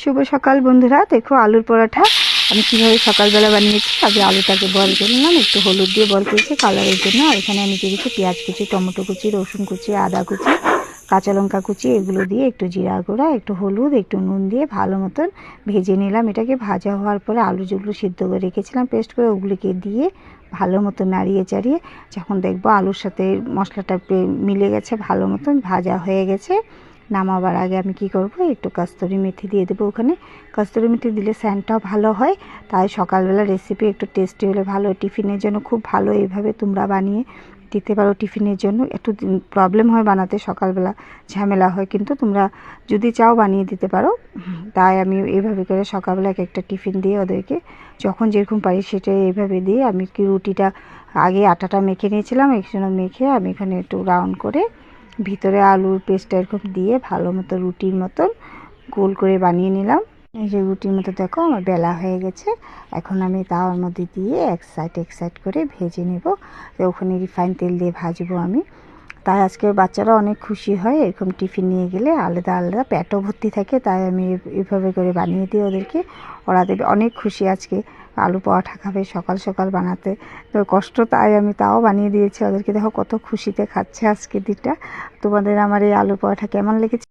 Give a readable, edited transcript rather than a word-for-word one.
শুভ সকাল বন্ধুরা। দেখো আলুর পরোটা আমি কীভাবে সকালবেলা বানিয়েছি। আগে আলুটাকে বয়েল করে নিলাম, একটু হলুদ দিয়ে বয়েল করেছি কালারের জন্য। আর এখানে আমি দিয়েছি পেঁয়াজ কুচি, টমেটো কুচি, রসুন কুচি, আদা কুচি, কাঁচা লঙ্কা কুচি, এগুলো দিয়ে একটু জিরা গুঁড়া, একটু হলুদ, একটু নুন দিয়ে ভালো মতন ভেজে নিলাম। এটাকে ভাজা হওয়ার পরে আলু যেগুলো সিদ্ধ করে রেখেছিলাম পেস্ট করে, ওগুলিকে দিয়ে ভালো মতো নাড়িয়ে চাড়িয়ে যখন দেখবো আলুর সাথে মশলাটা মিলে গেছে, ভালো মতন ভাজা হয়ে গেছে, নামাবার আগে আমি কি করব, একটু কস্তুরি মেথি দিয়ে দেবো। ওখানে কস্তুরি মেথি দিলে স্যান্ডটাও ভালো হয়। তাই সকালবেলা রেসিপি একটু টেস্টি হলে ভালো, টিফিনের জন্য খুব ভালো। এইভাবে তোমরা বানিয়ে দিতে পারো টিফিনের জন্য। একটু প্রবলেম হয় বানাতে, সকালবেলা ঝামেলা হয়, কিন্তু তোমরা যদি চাও বানিয়ে দিতে পারো। তাই আমি এইভাবে করে সকালবেলা একটা টিফিন দিয়ে ওদেরকে যখন যেরকম পারি সেটা এইভাবে দিয়ে, আমি কি রুটিটা আগে আটাটা মেখে নিয়েছিলাম, একজন্য মেখে আমি এখানে একটু রাউন্ড করে ভিতরে আলুর পেস্টটা এরকম দিয়ে ভালো মতো রুটির মতন গোল করে বানিয়ে নিলাম। এই যে রুটির মতো দেখো আমার বেলা হয়ে গেছে। এখন আমি তাওয়ার মধ্যে দিয়ে এক সাইড করে ভেজে নেব। ওখানে রিফাইন তেল দিয়ে ভাজবো আমি। তাই আজকে বাচ্চারা অনেক খুশি হয় এরকম টিফিন নিয়ে গেলে, আলাদা আলাদা পেটও ভর্তি থাকে। তাই আমি এভাবে করে বানিয়ে দিই ওদেরকে, ওরা দেবে অনেক খুশি। আজকে আলু পরোটা খাবে সকাল সকাল বানাতে, তো কষ্ট, তাই আমি তাও বানিয়ে দিয়েছি ওদেরকে। দেখো কত খুশিতে খাচ্ছে আজকে দিনটা। তোমাদের আমার এই আলু পরোটা কেমন লেগেছে?